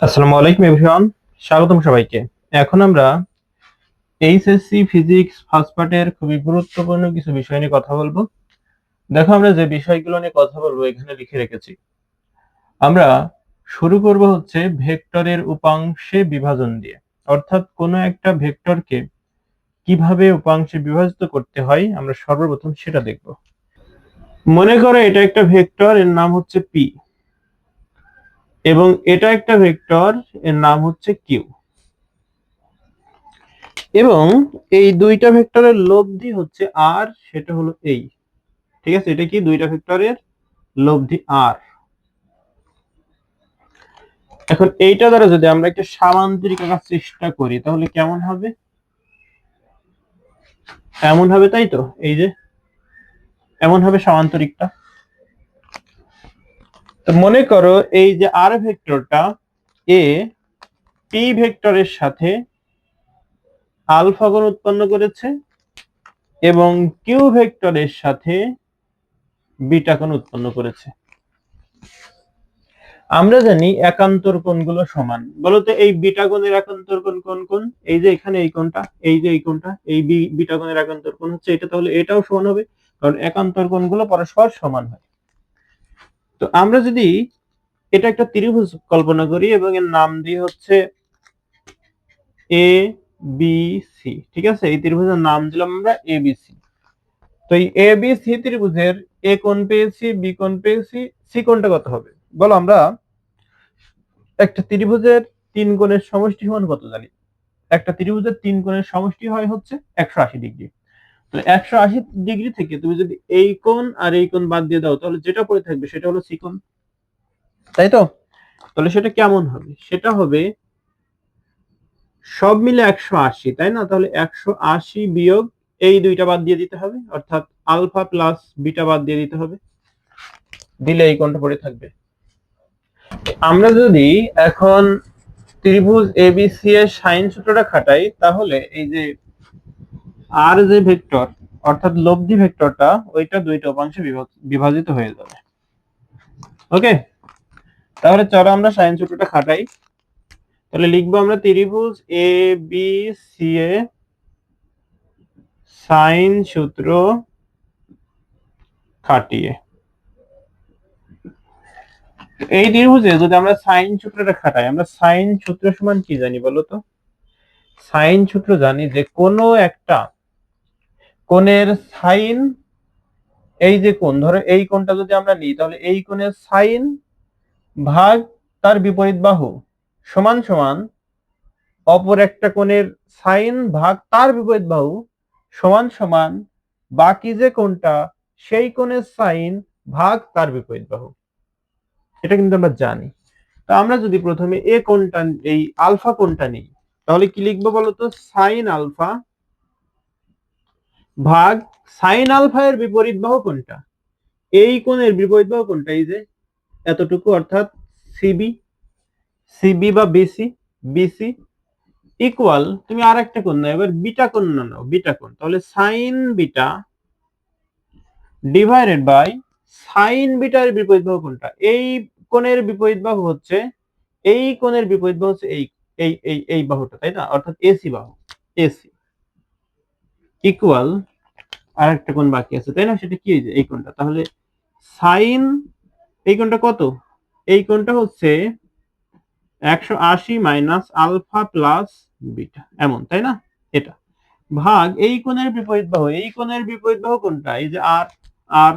আসসালামু আলাইকুম এভরিওয়ান, স্বাগতম সবাইকে। এখন আমরা এইচএসসি ফিজিক্স ফার্স্ট পার্টের খুবই গুরুত্বপূর্ণ কিছু বিষয় নিয়ে কথা বলবো। দেখো, আমরা যে বিষয়গুলো নিয়ে কথা বলবো এখানে লিখে রেখেছি। আমরা শুরু করব হচ্ছে ভেক্টরের উপাংশে বিভাজন দিয়ে, অর্থাৎ কোনো একটা ভেক্টরকে কিভাবে উপাংশে বিভাজিত করতে হয় আমরা সর্বপ্রথম সেটা দেখব। মনে করো এটা একটা ভেক্টর, এর নাম হচ্ছে পি, এবং এটা একটা ভেক্টর, এর নাম হচ্ছে কিউ, এবং এই দুইটা ভেক্টরের লব্ধি হচ্ছে আর, সেটা হলো এই। ঠিক আছে, এটা কি দুইটা ভেক্টরের লব্ধি আর। এখন এইটা দ্বারা যদি আমরা একটা সামান্তরিক আঁকার চেষ্টা করি তাহলে কেমন হবে? এমন হবে, তাই তো? এই যে এমন হবে সামান্তরিকটা। তো মনে করো এই যে আর ভেক্টরটা এ পি ভেক্টরের সাথে আলফা কোণ উৎপন্ন করেছে এবং কিউ ভেক্টরের সাথে বিটা কোণ উৎপন্ন করেছে। আমরা জানি একান্তর কোণগুলো সমান। বলতো এই বিটা কোণের একান্তর কোণ কোন কোন? এই যে এখানে এই কোণটা, এই যে এই কোণটা, এই বিটা কোণের একান্তর কোণ হচ্ছে এটা, তাহলে এটাও সমান হবে, কারণ একান্তর কোণগুলো পরস্পর সমান হয়। তো আমরা যদি এটা একটা ত্রিভুজ কল্পনা করি এবং এর নাম দিই হচ্ছে এ বি সি। ঠিক আছে, এই ত্রিভুজের নাম দিলাম আমরা এ বি সি। তো এই এ বি সি ত্রিভুজের এ কোণ পেয়েছি, বি কোণ পেয়েছি, সি কোণটা কত হবে? বলো, আমরা একটা ত্রিভুজের তিন কোণের সমষ্টি সমান কত জানি? একটা ত্রিভুজের তিন কোণের সমষ্টি হয় হচ্ছে 180 ডিগ্রি। তো 180 ডিগ্রি থেকে তুমি যদি এই কোণ আর এই কোণ বাদ দিয়ে দাও তাহলে যেটা পড়ে থাকবে সেটা হলো সি কোণ, তাই তো? তাহলে সেটা কেমন হবে? সেটা হবে সব মিলে 180, তাই না? তাহলে 180 বিয়োগ এই দুইটা বাদ দিয়ে দিতে হবে, অর্থাৎ আলফা প্লাস বিটা বাদ দিয়ে দিতে হবে, দিলে এই কোণটা পড়ে থাকবে। আমরা যদি এখন ত্রিভুজ এবিসি এর সাইন সূত্রটা খাটাই তাহলে এই যে আর যে ভেক্টর, অর্থাৎ লব্ধি ভেক্টরটা, ওইটা দুইটা উপাংশে বিভাজিত হয়ে যাবে। ওকে, তাহলে চলো আমরা সাইন সূত্রটা খাটাই। তাহলে লিখবো আমরা ত্রিভুজ A B C A sign সূত্র খাটিয়ে। এই ত্রিভুজে যদি আমরা সাইন সূত্রটা খাটাই, আমরা সাইন সূত্র সমান কি জানি বলো তো? সাইন সূত্র জানি যে কোনো একটা কোণের সাইন, এই যে কোণ, ধরো এই কোণটা যদি আমরা নিই তাহলে এই কোণের সাইন ভাগ তার বিপরীত বাহু সমান সমান অপর একটা কোণের সাইন ভাগ তার বিপরীত বাহু সমান সমান বাকি যে কোণটা সেই কোণের সাইন ভাগ তার বিপরীত বাহু। এটা কিন্তু আমরা জানি। তো আমরা যদি প্রথমে এ কোণটা, এই আলফা কোণটা নিই তাহলে কি লিখবো বলতো? সাইন আলফা ভাগ সাইন আলফা এর বিপরীত বাহু কোণটা, এই কোণের বিপরীত বাহু কোণটা এই যে এতটুকু, অর্থাৎ সিবি। সিবি বা বিসি, বিসি ইকুয়াল, তুমি আর একটা কোণ নাও, এবার বিটা কোণ নাও, বিটা কোণ। তাহলে sine beta divided by sine বিটার বিপরীত বাহু কোণটা, এই কোণের বিপরীত বাহু হচ্ছে এই কোণের বিপরীত বাহু হচ্ছে এই এই এই এই বাহুটা, তাই না? অর্থাৎ এসি বাহু, এসি ইকুয়াল আর একটা কোণ বাকি আছে, তাই না? সেটা কি? এই কোণটা। তাহলে সাইন, এই কোণটা কত? এই কোণটা হচ্ছে 180 মাইনাস আলফা প্লাস বিটা, এমন, তাই না? এটা ভাগ এই কোণের বিপরীত বাহু, এই কোণের বিপরীত বাহু কোনটা? এই যে আর, আর,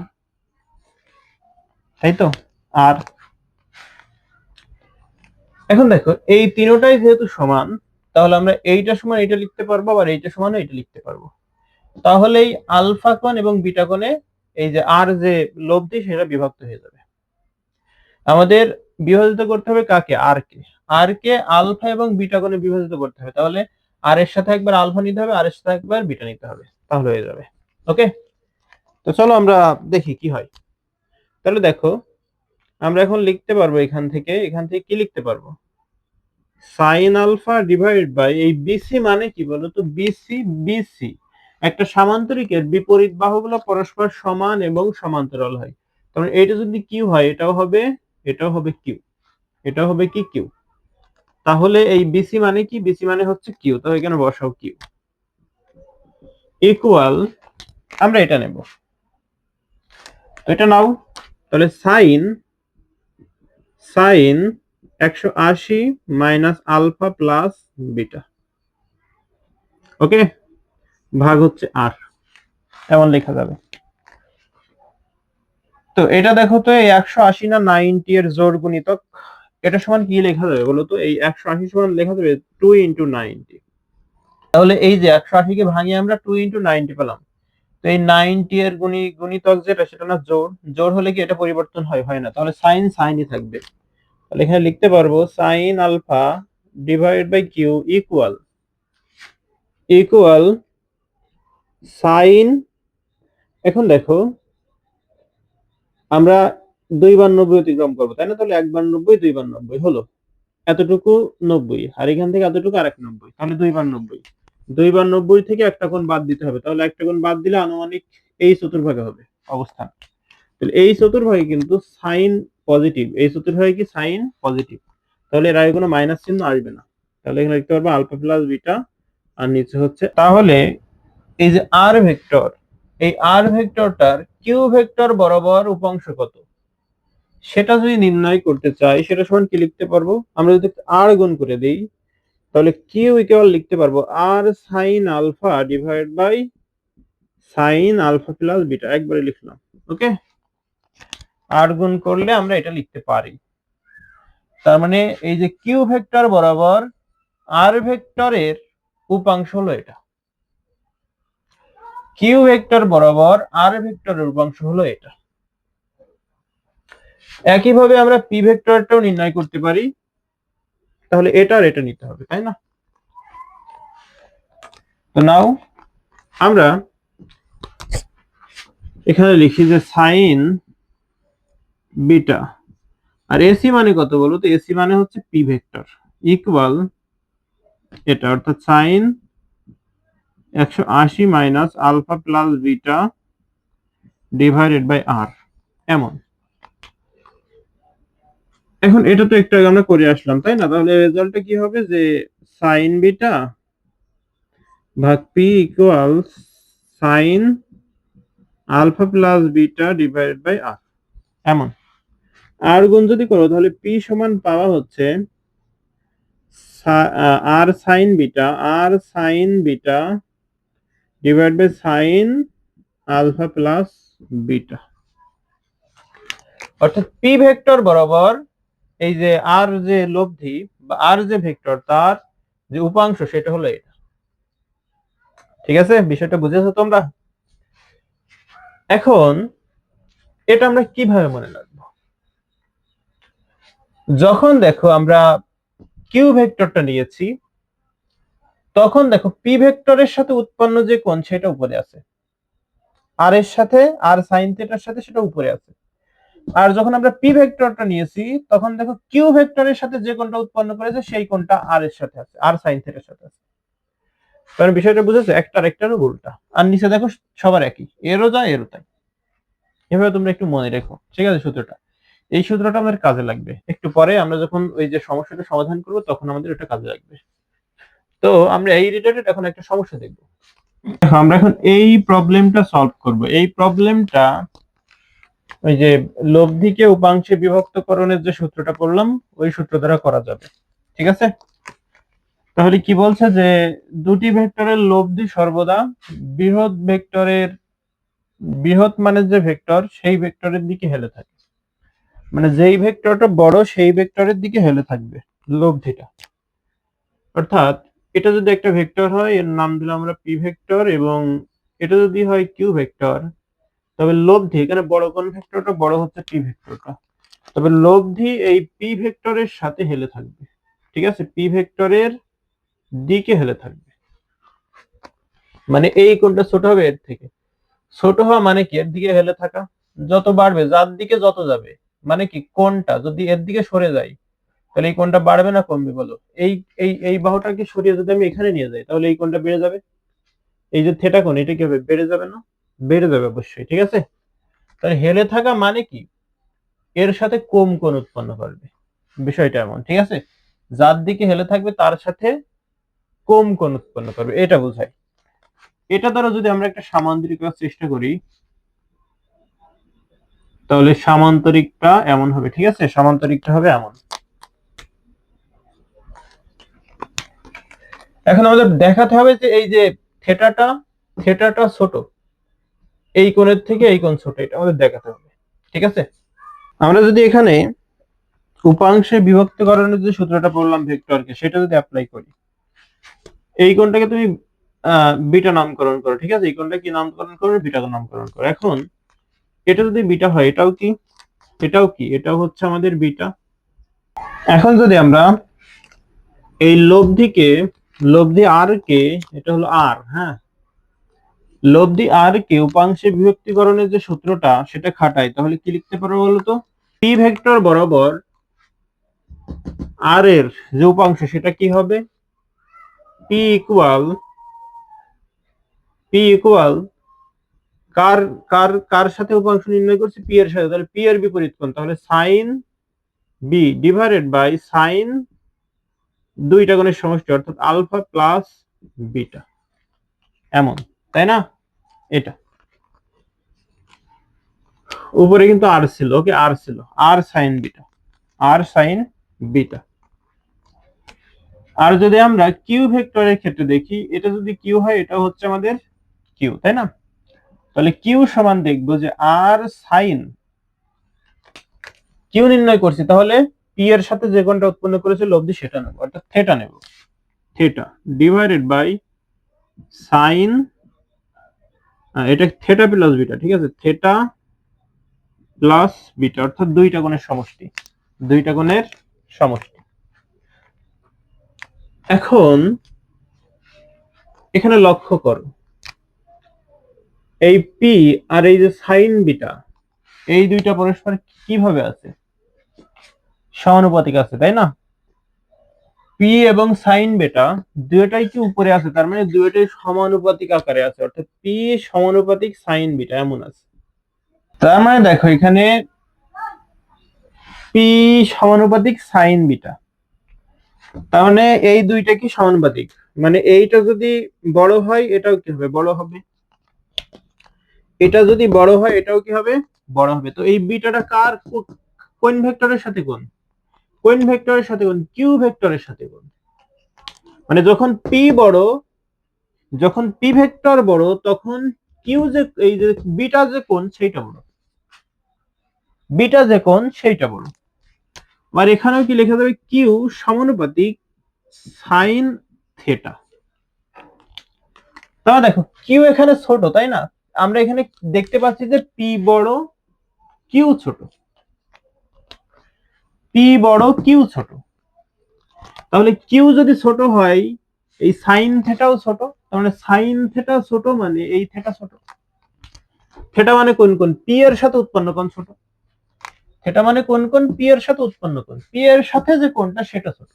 তাই তো? আর এখন দেখো এই তিনটাই যেহেতু সমান, তাহলে আমরা এইটা সমান এটা লিখতে পারবো, আবার এইটা সমান এটা লিখতে পারবো। তাহলে এই আলফা কোণ এবং বিটা কোণে এই যে আর যে লব্ধি সেটা বিভক্ত হয়ে যাবে। আমাদের বিভাজিত করতে হবে কাকে? আর কে। আর কে আলফা এবং বিটা কোণে বিভাজিত করতে হবে। তাহলে আর এর সাথে একবার আলফা নিতে হবে, আর এর সাথে একবার বিটা নিতে হবে, তাহলে হয়ে যাবে। ওকে, তো চলো আমরা দেখি কি হয়। তাহলে দেখো, আমরা এখন লিখতে পারবো এখান থেকে কি লিখতে পারবো? সাইন আলফা ডিভাইড বাই এই বিসি মানে কি বলতো? বিসি, বিসি একটা সামান্তরিকের বিপরীত বাহুগুলো পরস্পর সমান এবং সমান্তরাল হয়। তাহলে এটা যদি কিউ হয় এটাও হবে, এটাও হবে কিউ, এটাও হবে কি? কিউ। তাহলে এই বিসি মানে কি? বিসি মানে হচ্ছে কিউ, তো এখানে বসাও কিউ ইকুয়াল, আমরা এটা নেব, এটা নাও, তাহলে sine sine 180 minus alpha plus beta, okay, ভাগ হচ্ছে আর, এমন লেখা যাবে। তো এটা দেখো তো, এই 180 না 90 এর জোড় গুণিতক, এটা সমান কি লেখা যাবে বলো তো? এই 180 সমান লেখা যাবে 2 ইন্টু 90। তাহলে এই যে 180 কে ভাঙিয়ে আমরা 2 ইন্টু 90 পেলাম। তো এই 90 এর গুণিতক যেটা, সেটা না জোড়, জোড় হলে কি এটা পরিবর্তন হয়? হয় না। তাহলে সাইন সাইনই থাকবে। তাহলে এখানে লিখতে পারবো sine alpha divide by Q equal sine, এখন দেখো আমরা 2 বার 90 অতিক্রম করবো, তাই না? তাহলে 1 বার 90, 2 বার 90 হলো, এতটুকু 90, আর এখান থেকে এতটুকু আরেক 90, তাহলে 2 বার 90, 2 বার 90 থেকে একটা কোণ বাদ দিতে হবে, তাহলে একটা কোণ বাদ দিলে আনুমানিক এই চতুর্ভাগে হবে অবস্থান। তাহলে এই চতুর্ভাগে কিন্তু সাইন পজিটিভ, এই চতুর্ভাগে কি সাইন পজিটিভ, তাহলে এর আগে কোনো মাইনাস চিহ্ন আসবে না। তাহলে এখানে লিখতে পারবো আলফা প্লাস বিটা, আর নিচে হচ্ছে, তাহলে এই যে আর ভেক্টর, এই আর ভেক্টরটার কিউ ভেক্টর বরাবর উপাংশ কত, সেটা যদি নির্ণয় করতে চাই, সেটা সমান কি লিখতে পারবো? আমরা যদি আর গুণ করে দেই, তাহলে কিউ ইকুয়াল লিখতে পারবো আর sine alpha divide by sine alpha plus beta, একবারে লিখলাম, ওকে। আর গুণ করলে আমরা এটা লিখতে পারি। তার মানে এই যে কিউ ভেক্টর বরাবর আর ভেক্টরের উপাংশ হলো এটা, কিউ ভেক্টর বরাবর আর ভেক্টরের উপাংশ হলো এটা। একইভাবে আমরা পি ভেক্টরটাও নির্ণয় করতে পারি, তাহলে এটা আর এটা নিতে হবে, তাই না? তো নাও আমরা এখানে লিখি যে সাইন বিটা, আর এসি মানে কত বলো তো? এসি মানে হচ্ছে পি ভেক্টর ইকুয়াল এটা, অর্থাৎ sine 180 minus alpha plus beta divided by R, এমন। এখন এটা তো একটু আগে আমরা করে আসলাম, তাই না? তাহলে রেজাল্টটা কি হবে? যে সাইন বিটা ভাগ P equal sine alpha plus beta divided by R, এমন। আর গুণ যদি করো, তাহলে পি সমান পাওয়া হচ্ছে R sine beta divide by sine alpha plus beta, অর্থাৎ পি ভেক্টর বরাবর এই যে আর যে লব্ধি বা আর যে ভেক্টর, তার যে উপাংশ সেটা হলো এটা। ঠিক আছে, বিষয়টা বুঝেছো তোমরা? এখন এটা আমরা কিভাবে মনে রাখবো? যখন দেখো আমরা কিউ ভেক্টরটা নিয়েছি, তখন দেখো পি ভেক্টরের সাথে উৎপন্ন যে কোণ সেটা উপরে আছে, আর এর সাথে, আর সাইন থিটার সাথে সেটা উপরে আছে। আর যখন আমরা পি ভেক্টরটা নিয়েছি, তখন দেখো কিউ ভেক্টরের সাথে যে কোণটা উৎপন্ন করেছে সেই কোণটা আর এর সাথে আছে, আর সাইন থিটার সাথে আছে। কারণ বিষয়টা বুঝেছো, একটার একটারও উল্টা। আর নিচে দেখো সবার একই, এরও যা এরও তাই। এভাবে তোমরা একটু মনে রেখো, ঠিক আছে? সূত্রটা, এই সূত্রটা আমাদের কাজে লাগবে একটু পরে, আমরা যখন ওই যে সমস্যাটা সমাধান করব তখন আমাদের এটা কাজে লাগবে। তো আমরা এই রিলেটেড এখন একটা সমস্যা দেখব। দেখো আমরা এখন এই প্রবলেমটা সলভ করব। এই প্রবলেমটা ওই যে লব্ধিকে উপাংশে বিভক্তকরণের যে সূত্রটা পড়লাম, ওই সূত্র দ্বারা করা যাবে, ঠিক আছে? তাহলে কি বলছে? যে দুটি ভেক্টরের লব্ধি সর্বদা বৃহৎ ভেক্টরের, বৃহৎ মানে যে ভেক্টর সেই ভেক্টরের দিকে হেলে থাকে, মানে যেই ভেক্টরটা বড় সেই ভেক্টরের দিকে হেলে থাকবে লব্ধিটা। অর্থাৎ এটা যদি একটা ভেক্টর হয়, এর নাম দিলাম আমরা পি ভেক্টর, এবং এটা যদি হয় কিউ ভেক্টর, তবে লব্ধি, এখানে বড় কোন ভেক্টরটা? বড় হচ্ছে পি ভেক্টরটা, তবে লব্ধি এই পি ভেক্টরের সাথে হেলে থাকবে, ঠিক আছে? পি ভেক্টরের দিকে হেলে থাকবে, মানে এই কোণটা ছোট হবে এর থেকে। ছোট হওয়া মানে কি? এর দিকে হেলে থাকা। যত বাড়বে, যার দিকে যত যাবে, মানে কি কোণটা যদি এর দিকে সরে যায়, তাহলে এই কোণটা বাড়বে না কমবে বলো? এই এই এই বাহুটাকে সরিয়ে যদি আমি এখানে নিয়ে যাই, তাহলে এই কোণটা বেড়ে যাবে। এই যে থেটা কোণ, এটা কি হবে? বেড়ে যাবে না? বেড়ে যাবে অবশ্যই, ঠিক আছে? তাহলে হেলে থাকা মানে কি? এর সাথে কম কোণ উৎপন্ন করবে, বিষয়টা এমন, ঠিক আছে? যার দিকে হেলে থাকবে তার সাথে কম কোণ উৎপন্ন করবে, এটা বোঝায়। এটা দ্বারা যদি আমরা একটা সামান্তরিক চেষ্টা করি, তাহলে সামান্তরিকটা এমন হবে, ঠিক আছে, সামান্তরিকটা হবে এমন। এখন আমাদের দেখাতে হবে যে এই যে থেটাটা ছোট, এই কোণের থেকে এই কোণ ছোট, এটা আমাদের দেখাতে হবে, ঠিক আছে। আমরা যদি এখানে উপাংশে বিভক্তকরণের যে সূত্রটা পড়লাম ভেক্টরকে, সেটা যদি অ্যাপ্লাই করি, এই কোণটাকে তুমি বিটা নামকরণ করো, ঠিক আছে, এই কোণটা কি নামকরণ করো, বিটা নামকরণ করো। এখন এটা যদি বিটা হয়, এটাও কি, এটাও হচ্ছে আমাদের বিটা। এখন যদি আমরা এই লব্ধি আর কে, এটা হলো আর, হ্যাঁ, লব্ধি আর কে উপাংশে বিভক্তিকরণের যে সূত্রটা সেটা খাটাই, তাহলে কি লিখতে পারবো বলতো? পি ভেক্টর বরাবর আর এর যে উপাংশ সেটা কি হবে? পি ইকুয়াল কার কার কার সাথে উপাংশ নির্ণয় করছি? পি এর সাথে, তাহলে পি এর বিপরীত কোণ, তাহলে sine B divided by sine দুইটা কোণের সমষ্টি, অর্থাৎ আলফা প্লাস বিটা, এমন, তাই না? এটা উপরে কিন্তু আর ছিল, ওকে, আর ছিল, আর সাইন বিটা। আর যদি আমরা কিউ ভেক্টরের ক্ষেত্রে দেখি, এটা যদি কিউ হয়, এটা হচ্ছে আমাদের কিউ, তাই না? তাহলে কিউ সমান দেখবো যে আর সাইন কিউ নির্ণয় করছি, তাহলে পি এর সাথে যে কোণটা উৎপন্ন করেছে লব্ধি সেটা নেব, অর্থাৎ থেটা নেব, থেটা ডিভাইডেড বাই সাইন, এটা থেটা প্লাস বিটা, ঠিক আছে, থেটা প্লাস বিটা, অর্থাৎ দুইটা কোণের সমষ্টি। এখন এখানে লক্ষ্য করো, এই পি আর এই যে সাইন বিটা, এই দুইটা পরস্পর কিভাবে আছে? সমানুপাতিক আছে, তাই না? পি এবং সাইন বেটা দুইটাই কি উপরে আছে, তার মানে দুইটাই সমানুপাতিক আকারে আছে, অর্থাৎ পি সমানুপাতিক সাইন বিটা এমন আছে। তার মানে দেখো এখানে পি সমানুপাতিক সাইন বিটা, তার মানে এই দুইটা কি সমানুপাতিক, মানে এইটা যদি বড় হয় এটাও কি হবে, বড় হবে, এটা যদি বড় হয় এটাও কি হবে, বড় হবে। তো এই বিটাটা কার কোন ভেক্টরের সাথে কোন ভেক্টরের সাথে কিউ ভেক্টরের সাথে মানে যখন পি ভেক্টর বড়, তখন কিউ যে এই যে বিটা যে কোণ সেইটা বড়। আর এখানেও কি লেখা যাবে, কিউ সমানুপাতিক সাইন থেটা। তাহলে দেখো কিউ এখানে ছোট, তাই না? আমরা এখানে দেখতে পাচ্ছি যে পি বড় কিউ ছোট, তাহলে কিউ যদি ছোট হয়, এই সাইন থেটাও ছোট, তার মানে সাইন থেটা ছোট মানে এই থেটা ছোট। থেটা মানে কোন পি এর সাথে উৎপন্ন কোণ ছোট, থেটা মানে কোন পি এর সাথে উৎপন্ন কোণ, পি এর সাথে যে কোণটা সেটা ছোট।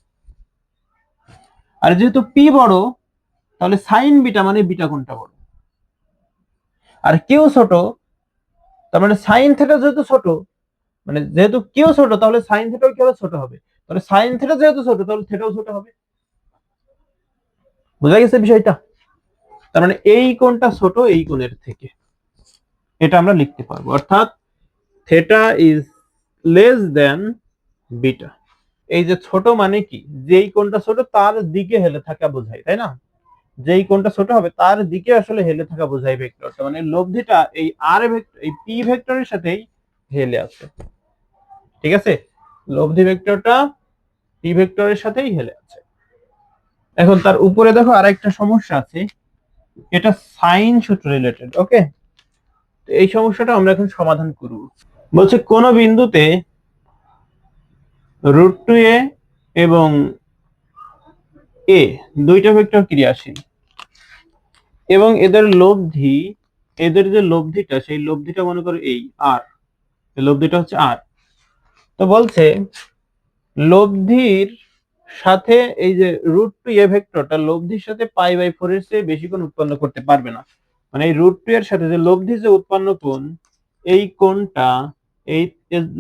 আর যেহেতু পি বড়, তাহলে সাইন বিটা মানে বিটা কোণটা বড়। আর কিউ ছোট, তার মানে সাইন থেটা যেহেতু ছোট, মানে যেহেতু কিউ ছোট, তাহলে সাইন থেটাও কি হবে, ছোট হবে। তাহলে সাইন থেটা যেহেতু ছোট, তাহলে থেটাও ছোট হবে। বোঝা গেছে বিষয়টা? তার মানে এই কোণটা ছোট এই কোণের থেকে, এটা আমরা লিখতে পারবো, অর্থাৎ theta is less than beta. এই যে ছোট মানে কি, যেই কোণটা ছোট তার দিকে হেলে থাকা বোঝায়, তাই না? যেই কোণটা ছোট হবে তার দিকে আসলে হেলে থাকা বোঝায় ভেক্টরটা, মানে লব্ধিটা এই আর ভেক্টর এই পি ভেক্টরের সাথেই হেলে আছে, ঠিক আছে, লব্ধি ভেক্টরটা পি ভেক্টরের সাথেই হেলে আছে। এখন তার উপরে দেখো আরেকটা সমস্যা আছে, এটা সাইন সূত্র রিলেটেড, ওকে। এই সমস্যাটা আমরা এখন সমাধান করব। বলছে কোন বিন্দুতে √2a এবং a দুইটা ভেক্টর ক্রিয়াশীল এবং এদের যে লব্ধিটা, সেই লব্ধিটা মনে করো এই আর, লব্ধিটা হচ্ছে আর। তো বলছে লব্ধির সাথে এই যে √2a ভেক্টরটা লব্ধির সাথে π/4 এর চেয়ে বেশি কোণ উৎপন্ন করতে পারবে না, মানে এই √2 এর সাথে যে লব্ধি যে উৎপন্ন কোণ, এই কোণটা, এই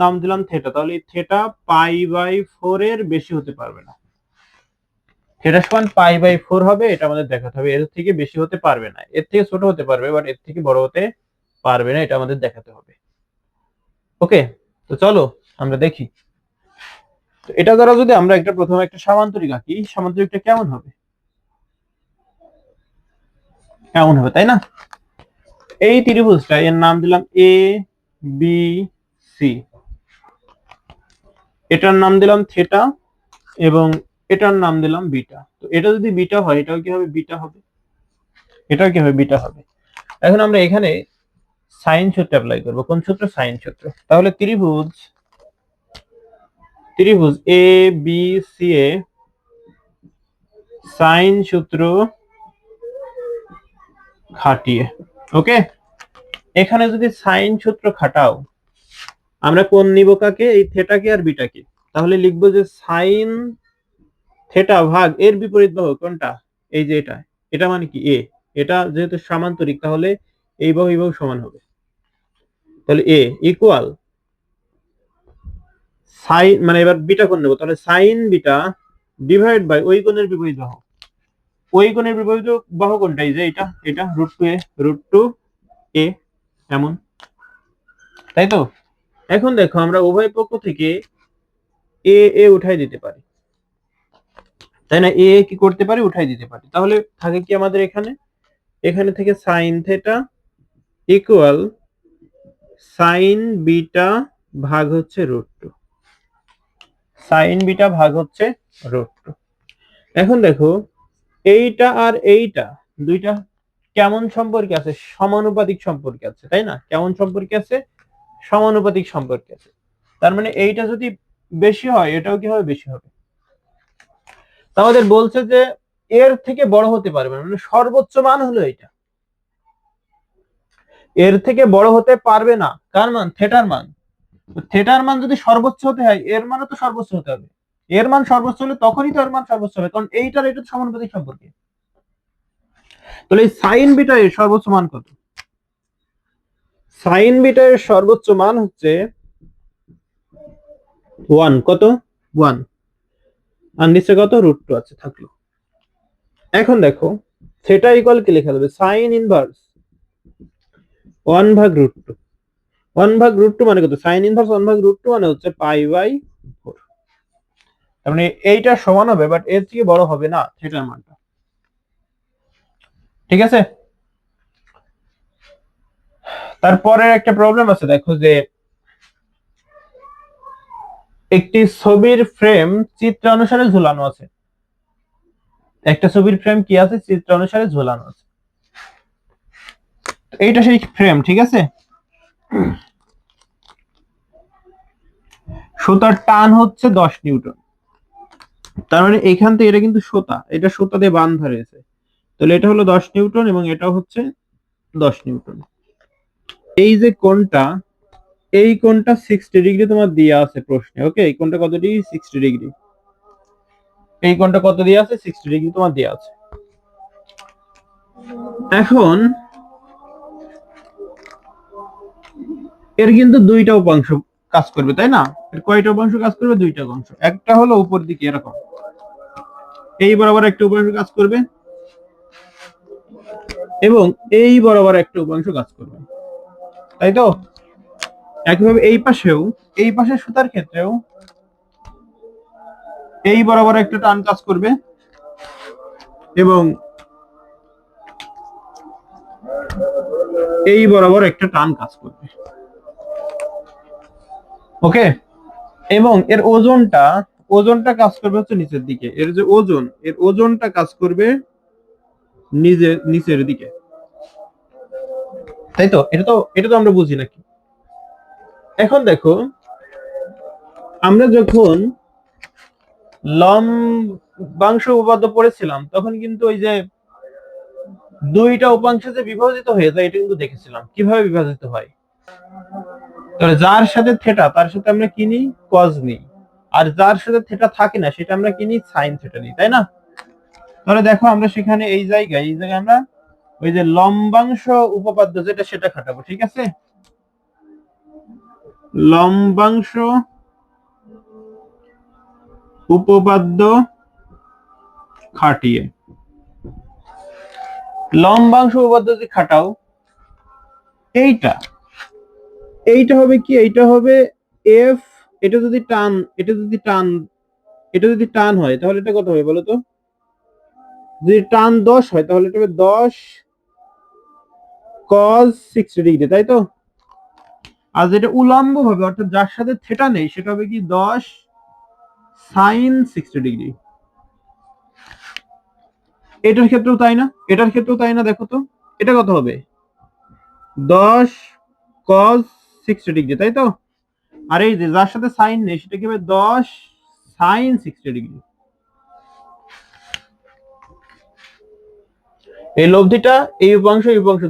নাম দিলাম থেটা, তাহলে এই থেটা π/4 এর বেশি হতে পারবে না। থিটা সমান π/4 হবে, এটা আমাদের দেখাতে হবে। এর থেকে বেশি হতে পারবে না, এর থেকে ছোট হতে পারবে বাট এর থেকে বড় হতে পারবে না, এটা আমাদের দেখাতে হবে। ওকে, তো চলো আমরা দেখি। তো এটা দ্বারা যদি আমরা প্রথমে একটা সামান্তরিক আঁকি, সামান্তরিকটা কেমন হবে? কেমন হবে, তাই না? এই ত্রিভুজটা এর নাম দিলাম এ বি সি, এটার নাম দিলাম থিটা এবং এটার নাম দিলাম বিটা। তো এটা যদি বিটা হয়, এটাও কি হবে? বিটা হবে। এটাও কি হবে? বিটা হবে। এখন আমরা এখানে সাইন সূত্র অ্যাপ্লাই করব। কোন সূত্র? সাইন সূত্র। তাহলে ত্রিভুজ A B C A sign সূত্র খাটিয়ে, ওকে, এখানে যদি সাইন সূত্র খাটাও, আমরা কোন নিব? কাকে? এই থেটাকে আর বিটাকে। তাহলে লিখবো যে সাইন থেটা ভাগ এর বিপরীত বাহু কোনটা? এই যে এটা, এটা মানে কি? এ। এটা যেহেতু সামান্তরিক, তাহলে এই বাহু এই বাহু সমান হবে। তাহলে এ ইকুয়াল সাইন, মানে এবার বিটা কোণ নেব, তাহলে সাইন বিটা ডিভাইড বাই ওই কোণের বিপরীত বাহু। ওই কোণের বিপরীত বাহু কোনটা? এই যে এটা, এটা √2 এ এমন, তাই তো? এখন দেখো, আমরা উভয় পক্ষ থেকে এ এ উঠাই দিতে পারি, তাই না? এ কি করতে পারি? উঠাই দিতে পারি। তাহলে থাকে কি আমাদের এখানে? এখানে থেকে sine theta equal sign beta ভাগ হচ্ছে √2, সাইন বিটা ভাগ হচ্ছে √2। এখন দেখো, এইটা আর এইটা দুইটা কেমন সম্পর্কে আছে? সমানুপাতিক সম্পর্কে আছে, তাই না? কেমন সম্পর্কে আছে? সমানুপাতিক সম্পর্কে আছে। তার মানে এইটা যদি বেশি হয়, এটাও কি হবে? বেশি হবে। আমাদের বলছে যে এর থেকে বড় হতে পারবে না, মানে সর্বোচ্চ মান হলো এটা, এর থেকে বড় হতে পারবে না। কার মান? থেটার মান। থেটার মান যদি সর্বোচ্চ হতে হয়, এর মানও তো সর্বোচ্চ হতে হবে। এর মান সর্বোচ্চ হলে তখনই তো এর মান সর্বোচ্চ হবে, কারণ এইটার এটা সমানুপাতিক সম্পর্কে। তাহলে এই সাইন বিটা এর সর্বোচ্চ মান কত? সাইন বিটা এর সর্বোচ্চ মান হচ্ছে 1। কত? 1। আর নিচে কত? √2 আছে, থাকলো। এখন দেখো, থেটা ইকুয়াল কি লেখা যাবে? সাইন ইনভার্স 1 ভাগ √2। 1 ভাগ √2 মানে কত? সাইন ইনভার্স 1 ভাগ √2 মানে হচ্ছে π/4। তার মানে এইটা সমান হবে, বাট এর থেকে বড় হবে না থেটার মানটা। ঠিক আছে? তারপরের একটা প্রবলেম আছে, দেখো যে একটি ছবির ফ্রেম চিত্রানুসারে ঝুলানো আছে। একটা ছবির ফ্রেম কি আছে? চিত্রানুসারে ঝুলানো আছে। এইটা সেই ফ্রেম, ঠিক আছে? সুতার টান হচ্ছে 10 নিউটন। তার মানে এখান থেকে এটা কিন্তু সুতা, এটা সুতা দিয়ে বাঁধা রয়েছে। তাহলে এটা হলো 10 নিউটন এবং এটা হচ্ছে 10 নিউটন। এই যে কোণটা, এই কোণটা 60 ডিগ্রি তোমার দেয়া আছে প্রশ্নে, ওকে? এই কোণটা কত ডিগ্রি? 60 ডিগ্রি। এই কোণটা কত দেয়া আছে? 60 ডিগ্রি তোমার দেয়া আছে। এখন এর কিন্তু দুইটা উপাংশ কাজ করবে, তাই না? এর কয়টা উপাংশ কাজ করবে? দুইটা উপাংশ। একটা হলো উপর দিকে এরকম, এই বরাবর একটা উপাংশ কাজ করবে এবং এই বরাবর একটা উপাংশ কাজ করবে, তাই তো? একইভাবে এই পাশেও, এই পাশে সুতার ক্ষেত্রেও এই বরাবর একটা টান কাজ করবে এবং এই বরাবর একটা টান কাজ করবে, ওকে? এবং এর ওজনটা কাজ করবে হচ্ছে নিচের দিকে। এর যে ওজন, এর ওজনটা কাজ করবে নিচের দিকে, তাই তো? এটা তো আমরা বুঝি নাকি? এখন দেখো, আমরা যখন লম্বাংশ উপপাদ্য পড়েছিলাম, তখন কিন্তু ওই যে দুইটা উপাংশে যে বিভাজিত হয়ে যায়, এটা কিন্তু দেখেছিলাম কিভাবে বিভাজিত হয়। তাহলে যার সাথে থেটা, তার সাথে আমরা কি নিই? কজ নিই। আর যার সাথে থেটা থাকে না, সেটা আমরা কি নিই? সাইন থেটা নিই, তাই না? তাহলে দেখো, আমরা সেখানে এই জায়গায় আমরা ওই যে লম্বাংশ উপপাদ্য যেটা, সেটা খাটাবো, ঠিক আছে? লম্বাংশ উপপাদ্য খাটিয়ে লম্বাংশ উপপাদ্য যদি খাটাও, এইটা এইটা হবে কি, এইটা হবে এফ, এটা যদি টান, এটা যদি টান, এটা যদি টান হয় তাহলে এটা কত হবে বলো তো? যদি টান 10 হয় তাহলে এটা হবে 10 cos 60 ডিগ্রি, তাই তো? আর যেটা উলম্ব হবে অর্থাৎ যার সাথে থেটা নেই সেটা হবে কি 10 sin 60 ডিগ্রি। এটার ক্ষেত্রেও তাই না, এটার ক্ষেত্রেও তাই না, দেখো তো এটা কত হবে 10 cos 60 ডিগ্রি, তাই তো? আর এই যে যার সাথে সাইন নেই সেটা কি হবে 10 sin 60 ডিগ্রি। এই লব্ধিটা এই উপাংশ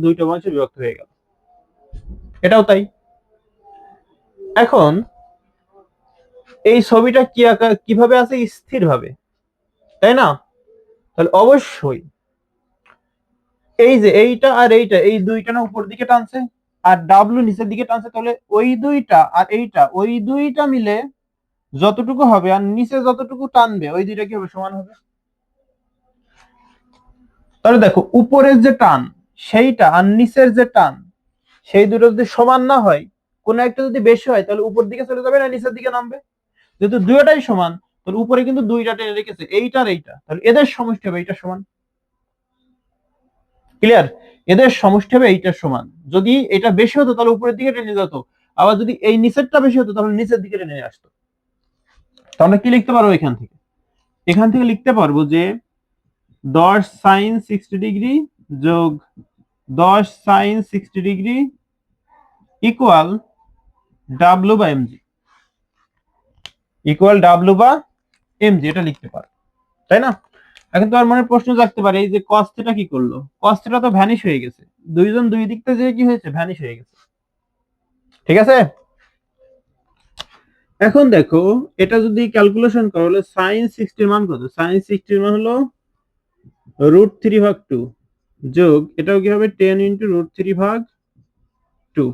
দুইটা উপাংশে বিভক্ত হয়ে গেল, এটাও তাই। এখন এই ছবিটা কি কিভাবে আছে, স্থির ভাবে, তাই না? তাহলে অবশ্যই এই যে এইটা আর এইটা, এই দুইটা না উপর দিকে টানছে আর ডাব্লু নিচের দিকে টানছে, তাহলে ওই দুইটা আর এইটা, ওই দুইটা মিলে যতটুকু হবে আর নিচে যতটুকু টানবে ওই দুইটা কি হবে, সমান হবে। তাহলে দেখো উপরের যে টান সেইটা আর নিচের যে টান সেই দুটো যদি সমান না হয়, কোন একটা যদি বেশি হয় তাহলে উপর দিকে চলে যাবে না নিচের দিকে নামবে। যেহেতু দুইটাই সমান তাহলে উপরে কিন্তু দুইটা টেনে রেখেছে, এইটা আর এইটা, তাহলে এদের সমষ্টি হবে এইটা সমান। ক্লিয়ার? এদের সমষ্টি হবে এইটার সমান। যদি এটা বেশি হতো তাহলে উপরের দিকে টেনে যেত, আবার যদি এই নিচেরটা বেশি হতো তাহলে নিচের দিকে টেনে আসতো। তাহলে কি লিখতে পারবো এখান থেকে? এখান থেকে লিখতে পারবো যে 10 sin 60 ডিগ্রি যোগ 10 sin 60 ডিগ্রি ইকুয়াল ডাব্লু বা এমজি, ইকুয়াল ডাব্লু বা এমজি, এটা লিখতে পারো, তাই না? এখন তোমার মনে প্রশ্ন জাগতে পারে এই যে cos থিটা কি করলো, cos থিটা তো ভ্যানিশ হয়ে গেছে, দুইজন দুই দিক থেকে কি হয়েছে, ভ্যানিশ হয়ে গেছে, ঠিক আছে? এখন দেখো এটা যদি ক্যালকুলেশন করো হলে sin 60 এর মান কত, sin 60 এর মান হলো √3/2 যোগ এটাও কি হবে 10 × √3/2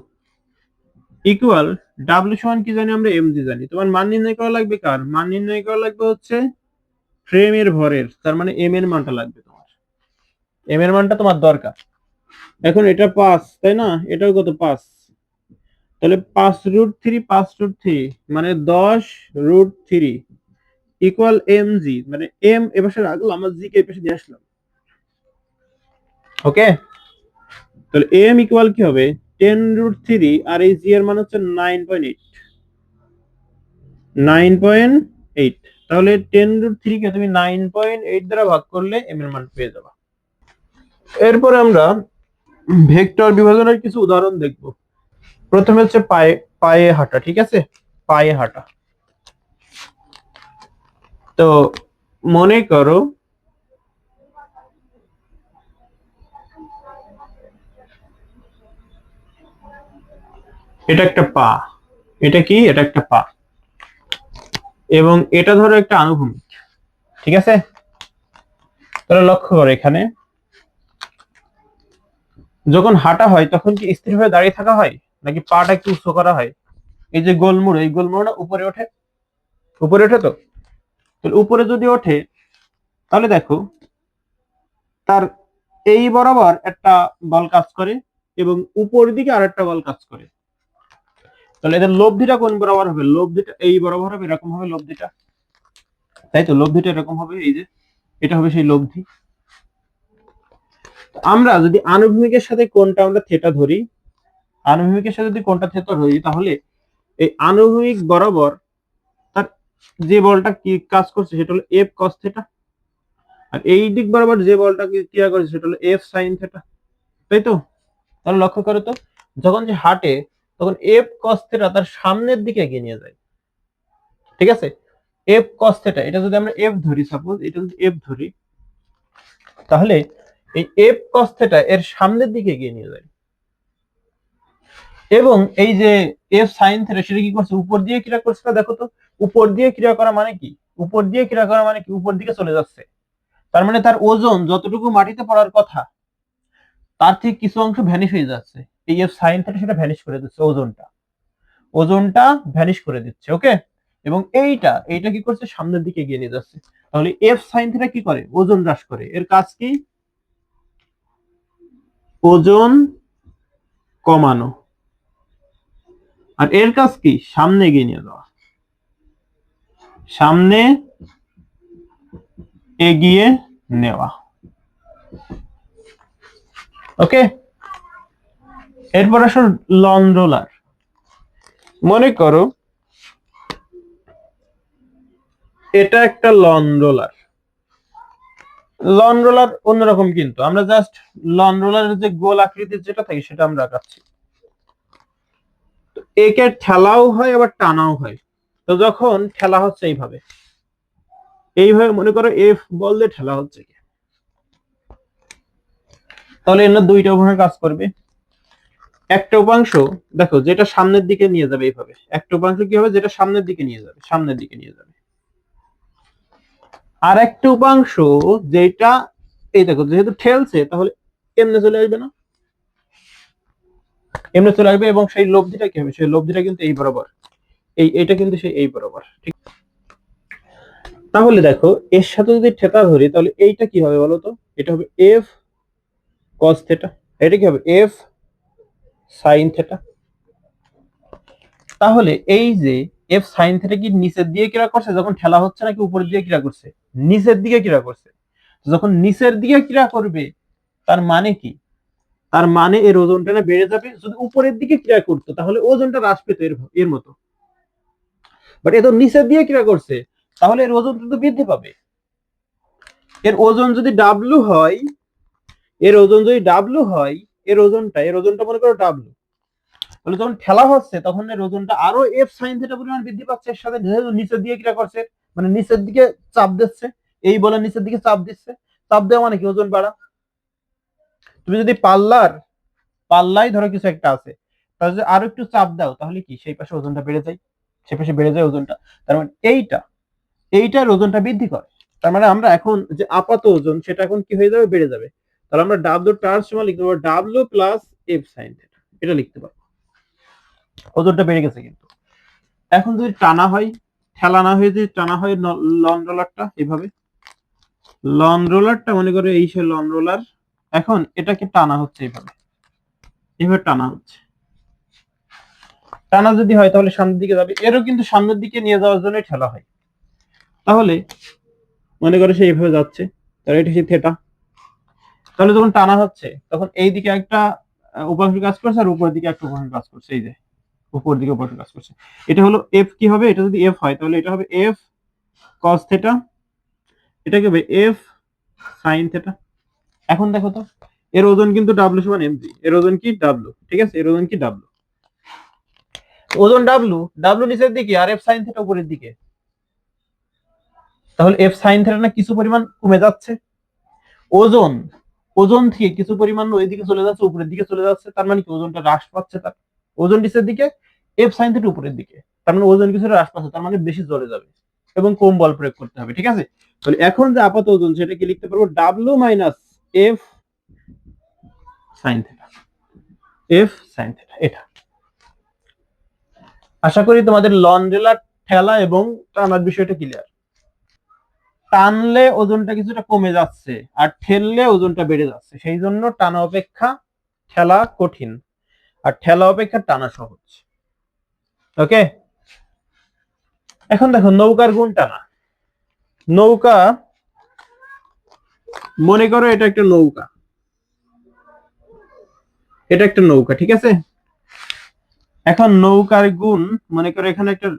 ইকুয়াল ডাব্লিউ সমান কি জানি আমরা, এমজি জানি। তোমার মান নির্ণয় করা লাগবে কার, মান নির্ণয় করা লাগবে হচ্ছে ফ্রেমের ভরের, তার মানে এম এর মানটা লাগবে তোমার, এম এর মানটা তোমার দরকার। এখন এটা 5 তাই না, এটাও কত 5, তাহলে 5√3 মানে 10√3 ইকুয়াল এমজি, মানে এম এপাশে রাখলাম আমার জি কে এপাশে দিয়ে আসলাম, ওকে? তাহলে এম ইকুয়াল কি হবে 10√3 আর এই জি এর মান হচ্ছে 9.8, তাহলে 10√3 কে তুমি 9.8 দ্বারা ভাগ করলে এম এর মান পেয়ে যাবা। এরপরে আমরা ভেক্টর বিভাজনের কিছু উদাহরণ দেখব। প্রথমে হচ্ছে পায়ে পায়ে হাঁটা, ঠিক আছে? পায়ে হাঁটা। তো মনে করো এটা একটা পা, এটা কি, এটা একটা পা, এবং এটা ধরো একটা আনুভূমিক, ঠিক আছে? তাহলে লক্ষ্য করো এখানে যখন হাঁটা হয় তখন কি স্থিরভাবে দাঁড়িয়ে থাকা হয় নাকি পাটা একটু উঁচু করা হয়? এই যে গোলমুড়, এই গোলমুড়টা উপরে ওঠে, উপরে ওঠে। তো তাহলে উপরে যদি ওঠে তাহলে দেখো তার এই বরাবর একটা বল কাজ করে এবং উপর দিকে আরেকটা বল কাজ করে, তাহলে এদের লব্ধিটা কোন বরাবর হবে, লব্ধিটা এই বরাবর হবে, এরকম হবে লব্ধিটা, তাই তো? লব্ধিটা এরকম হবে, এই যে এটা হবে সেই লব্ধি। আমরা যদি আনুভূমিকের সাথে কোনটা আমরা থেটা ধরি, আনুভূমিকের সাথে যদি কোনটা থেটা ধরি তাহলে এই আনুভূমিক বরাবর তার যে বলটা কি কাজ করছে সেটা হলো এফ কস থেটা, আর এই দিক বরাবর যে বলটা ক্রিয়া করছে সেটা হলো এফ সাইন থেটা, তাই তো? তাহলে লক্ষ্য করো তো যখন যে হাঁটে তখন এফ কস থেটা তার সামনের দিকে এগিয়ে নিয়ে যায়, ঠিক আছে? এফ কস থেটা, এটা যদি আমরা এফ ধরি, সাপোজ এটা যদি এফ ধরি, তাহলে এই এফ কস থেটা এর সামনের দিকে এগিয়ে নিয়ে যায়, এবং এই যে এফ সাইন থেটা সেটা কি করছে, উপর দিয়ে ক্রিয়া করছে না, দেখো তো উপর দিয়ে ক্রিয়া করা মানে কি, উপর দিয়ে ক্রিয়া করা মানে কি, উপর দিকে চলে যাচ্ছে, তার মানে তার ওজন যতটুকু মাটিতে পড়ার কথা তার থেকে কিছু অংশ ভ্যানিশ হয়ে যাচ্ছে, এই এফ সাইন থেটা সেটা ভ্যানিশ করে দিচ্ছে, ওজনটা, ওজনটা ভ্যানিশ করে দিচ্ছে, ওকে? এবং এইটা এইটা কি করছে, সামনের দিকে এগিয়ে নিয়ে যাচ্ছে। তাহলে এফ সাইন থিটা কি করে? ওজন হ্রাস করে। এর কাজ কি? ওজন কমানো। আর এর কাজ কি? সামনে এগিয়ে নিয়ে যাওয়া, সামনে এগিয়ে নেওয়া। ওকে, এরপর আসো লন রোলার। মনে করো এটা একটা লন রোলার। লন রোলার অন্যরকম, কিন্তু আমরা জাস্ট লন রোলারের যে গোল আকৃতির যেটা থাকে সেটা আমরা আঁকাচ্ছি। একে ঠেলাও হয় আবার টানাও হয়। তো যখন ঠেলা হচ্ছে এইভাবে, এইভাবে মনে করো এফ বল দিয়ে ঠেলা হচ্ছে, তাহলে এর দুইটা উপাংশ কাজ করবে। একটা উপাংশ দেখো যেটা সামনের দিকে নিয়ে যাবে এইভাবে, একটা উপাংশ কি হবে? যেটা সামনের দিকে নিয়ে যাবে, সামনের দিকে নিয়ে যাবে। আর একটা উপাংশ যেটা এই দেখো যেহেতু ঠেলছে তাহলে এমনি চলে আসবে না, এমনি চলে আসবে। এবং সেই লব্ধিটা কি হবে? সেই লব্ধিটা কিন্তু এই বরাবর, এইটা কিন্তু সেই এই বরাবর, ঠিক। তাহলে দেখো এর সাথে যদি থেটা ধরি তাহলে এইটা কি হবে বলতো? এটা হবে এফ কস থেটা, এটা কি হবে? F sine theta. তাহলে এই যে এফ সাইন থেটা কি নিচের দিকে ক্রিয়া করছে যখন ঠেলা হচ্ছে, নাকি উপরের দিকে ক্রিয়া করছে? নিচের দিকে ক্রিয়া করছে। যখন নিচের দিকে ক্রিয়া করবে তার মানে কি? তার মানে এর ওজনটা না বেড়ে যাবে। যদি উপরের দিকে ক্রিয়া করতো তাহলে ওজনটা হ্রাস পেত এর মতো। বাট এ তো নিচের দিকে ক্রিয়া করছে, তাহলে এর ওজন কিন্তু বৃদ্ধি পাবে। এর ওজন যদি ডাব্লু হয়, এর ওজন যদি ডাব্লু হয়, এর ওজনটা মনে করো ডাব্লু, তাহলে যখন ঠেলা হচ্ছে তখন এর ওজনটা আরো এফ সাইন থিটা পরিমাণ বৃদ্ধি পাচ্ছে। এর সাথে যেহেতু নিচের দিকে ক্রিয়া করছে, মানে নিচের দিকে চাপ দিচ্ছে, এই বলে নিচের দিকে চাপ দিচ্ছে, চাপ দেওয়া মানে কি? ওজন বাড়া। তুমি যদি পাল্লাই ধরো কিছু একটা আছে, তাহলে যদি আরো একটু চাপ দাও তাহলে কি সেই পাশে ওজনটা বেড়ে যায়, সেই পাশে বেড়ে যায় ওজনটা। তার মানে এইটার ওজনটা বৃদ্ধি করে। তার মানে আমরা এখন যে আপাত ওজন সেটা এখন কি হয়ে যাবে? বেড়ে যাবে। তাহলে আমরা ডাব্লিউ টার সময় লিখতে পারবো W plus F sine theta, এটা লিখতে পারবো। ওজনটা বেড়ে গেছে। কিন্তু এখন যদি টানা হয়, ঠেলা না হয়ে যদি টানা হয় লন রোলারটা এভাবে, লন রোলারটা মনে করো এই সে লন রোলার, এখন এটাকে টানা হচ্ছে এইভাবে, এইভাবে টানা হচ্ছে। টানা যদি হয় তাহলে সামনের দিকে যাবে, এরও কিন্তু সামনের দিকে নিয়ে যাওয়ার জন্য ঠেলা হয়। তাহলে মনে করো সে এইভাবে যাচ্ছে, তাহলে এটা সে থেটা। তাহলে যখন টানা হচ্ছে তখন এই দিকে একটা উপাংশ কাজ করছে আর উপরের দিকে একটা উপাংশ কাজ করছে, এই যে উপর দিকে উপাংশ কাজ করছে। এটা হলো এফ কি হবে? এটা যদি এফ হয় তাহলে এটা হবে এফ কস থেটা, এটা কি হবে? F sine theta. এখন দেখো তো এর ওজন কিন্তু ডাব্লিউ সমান এমজি, এর ওজন কি? ডাব্লিউ, ঠিক আছে, এর ওজন কি? ডাব্লিউ। ওজন ডাব্লিউ নিচের দিকে আর এফ সাইন থেটা উপরের দিকে, তাহলে এফ সাইন থেটা না কিছু পরিমাণ কমে যাচ্ছে। ওজন ওজন থেকে কিছু পরিমাণ ওইদিকে চলে যাচ্ছে, উপরের দিকে চলে যাচ্ছে। তার মানে কি? ওজনটা হ্রাস পাচ্ছে। তার ওজন নিচের দিকে, এফ সাইন থিটা উপরের দিকে, তার মানে ওজন কিছুটা হ্রাস পাচ্ছে, তার মানে বেশি চলে যাবে এবং কম বল প্রয়োগ করতে হবে, ঠিক আছে। তাহলে এখন যে আপাত ওজন সেটা কি লিখতে পারবো? W minus F sine theta, F sine theta. এটা আশা করি তোমাদের লন রেলার ঠেলা এবং টানার বিষয়টা ক্লিয়ার। টানলে ওজনটা কিছুটা কমে যাচ্ছে আর ঠেললে ওজনটা বেড়ে যাচ্ছে, সেই জন্য টানা অপেক্ষা ঠেলা কঠিন আর ঠেলা অপেক্ষা টানা সহজ। ওকে, এখন দেখো নৌকার গুণ টানা। নৌকা, মনে করো এটা একটা নৌকা, এটা একটা নৌকা, ঠিক আছে। এখন নৌকার গুণ, মনে করো এখানে একটা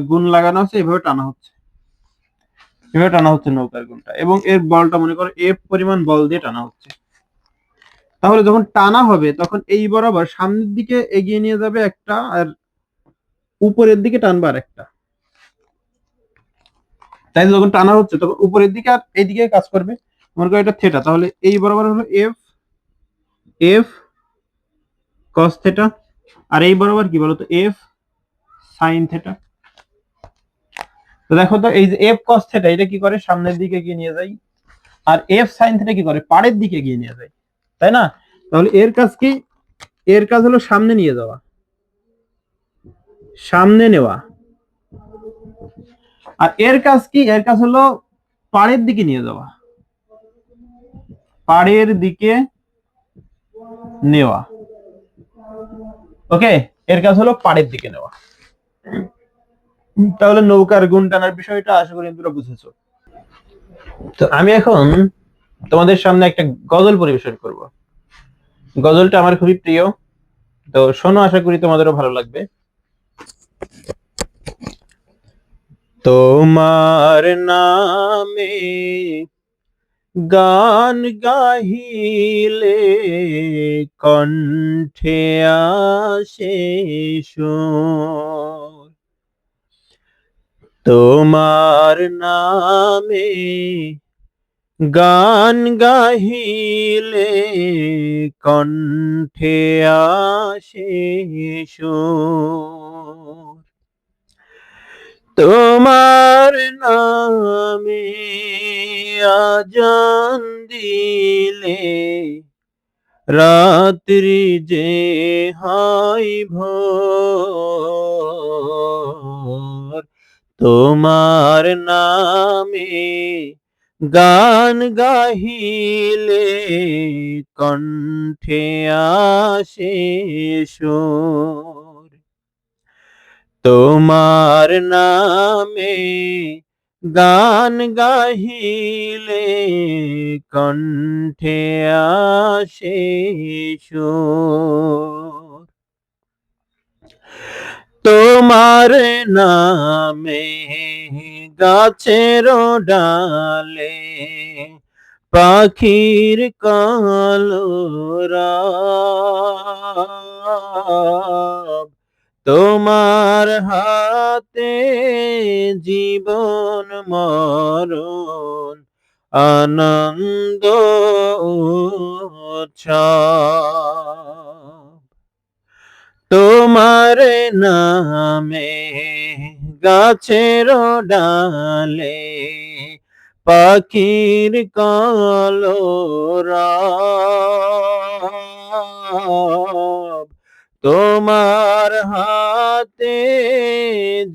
গুণ লাগানো আছে, এভাবে টানা হচ্ছে, এভাবে টানা হচ্ছে নৌকার গুণটা, এবং এর বলটা মনে করো এফ পরিমাণ বল দিয়ে টানা হচ্ছে। তাহলে যখন টানা হবে তখন এই বরাবর সামনের দিকে এগিয়ে নিয়ে যাবে একটা, আর উপরের দিকে টানবে আর একটা। তাই যখন টানা হচ্ছে তখন উপরের দিকে আর এইদিকে কাজ করবে। মনে করো এটা থেটা, তাহলে এই বরাবর হলো এফ, এফ কস থেটা, আর এই বরাবর কি বলতো? F sine theta. তো দেখো তো এই যে এফ কস থেটা এটা কি করে? সামনের দিকে গিয়ে নিয়ে যায়। আর এফ সাইন থেটা কি করে? পাড়ের দিকে গিয়ে নিয়ে যায়, তাই না? তাহলে এর কাজ কি? এর কাজ হলো সামনে নিয়ে যাওয়া, সামনে নেওয়া। আর এর কাজ কি? এর কাজ হলো পাড়ের দিকে নিয়ে যাওয়া, পাড়ের দিকে নেওয়া। ওকে, এর কাজ হলো পাড়ের দিকে নেওয়া। তাহলে নৌকার গুণ টানার বিষয়টা আশা করি তোমরা বুঝেছো। তো আমি এখন তোমাদের সামনে একটা গজল পরিবেশন করব। গজলটা আমার খুবই প্রিয়, তো শোনো, আশা করি তোমাদেরও ভালো লাগবে। তোমার নামে গান গাহিলে কণ্ঠে আসে সুর, তোমার নামে গান গাহিলে কণ্ঠে আসে সুর, তোমার নামে আজান দিলে রাত্রি যে হয় ভোর, তোমার নামে গান গাহিলে কণ্ঠে আসে সুর, তোমার নামে গান গাহিলে কণ্ঠে আসে সুর, তোমার নামে গাছের ডালে পাখির কলরব, তোমার হাতে জীবন মরণ আনন্দ উৎসব, তোমার নামে গাছের ডালে পাখির কলরব, তোমার হাতে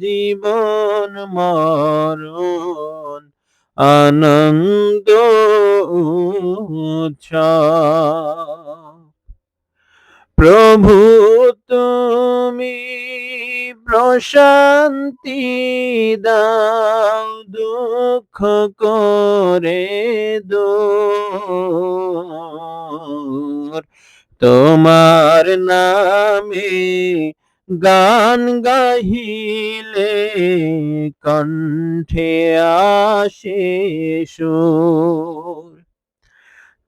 জীবন মরণ আনন্দ উৎসব, প্রভু তুমি প্রশান্তি দাও দুঃখ করে দূর, তোমার নামে গান গাহিলে কণ্ঠে আসে সুর,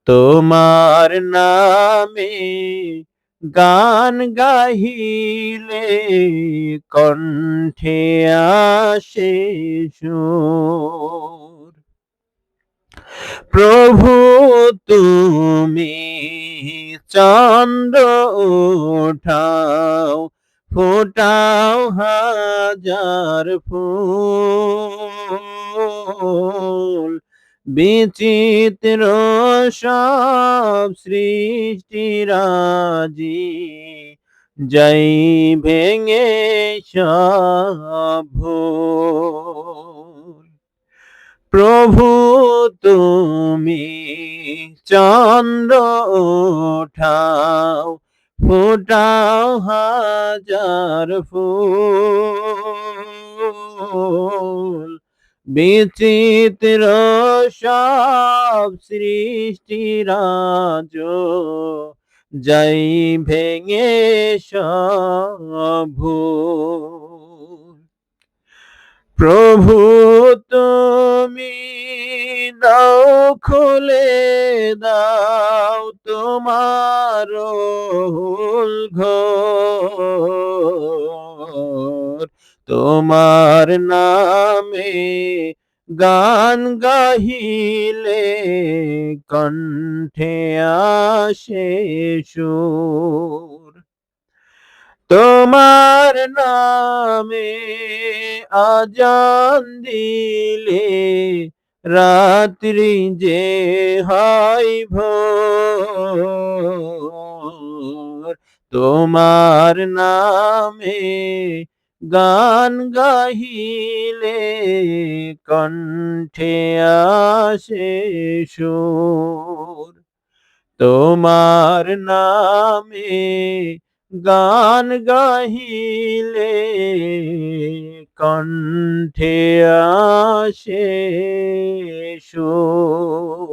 তোমার নামে গান গাহিলে কণ্ঠে আসে সুর, প্রভু তুমি চন্দ্র ওঠাও ফোটাও হাজার ফুল, বিচিত্র সব সৃষ্টিরাজি যাই ভেঙে সব ভুল, প্রভু তুমি চন্দ্র ওঠাও ফোটাও হাজার ফুল, বিচিত্র সব সৃষ্টিরাজ যাই ভেঙে সব ভুল, প্রভু তুমি দাও খুলে দাও তোমার ঘর, তোমার নামে গান গাহিলে কণ্ঠে আসে সুর, তোমার নামে আজান দিলে রাত্রি যে হয় ভোর, তোমার নামে গান গাহিলে কণ্ঠে আসে সুর, তোমার নামে গান গাহিলে কণ্ঠে আসে সুর।